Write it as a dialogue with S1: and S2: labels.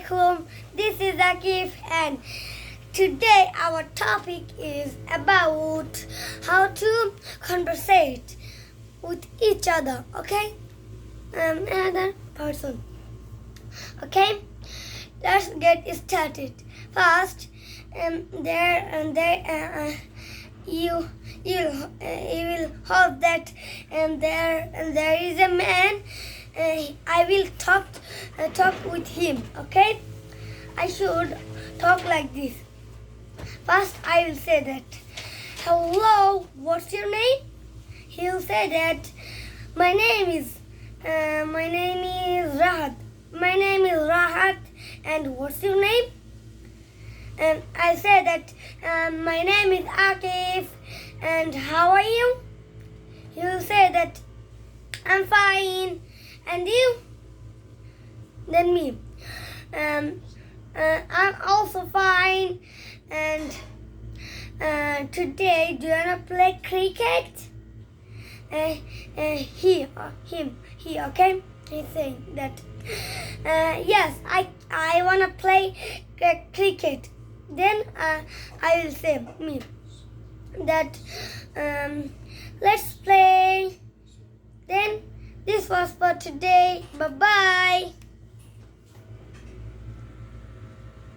S1: Assalamualaikum. This is Akif, and today our topic is about how to conversate with each other. Okay, another person. Okay, let's get started. First, you will hope that there is a man. I will talk with him. Okay, I should talk like this. First, I will say that, hello, what's your name? He'll say that, my name is Rahat. My name is Rahat, and what's your name? And I say that, my name is Akif, and how are you? He'll say that, I'm fine, and you? Then me, I'm also fine, and today do you wanna play cricket? He, okay? He's saying that, yes, I wanna play cricket. Then I will say me that, let's play. Then this was for today. Bye bye.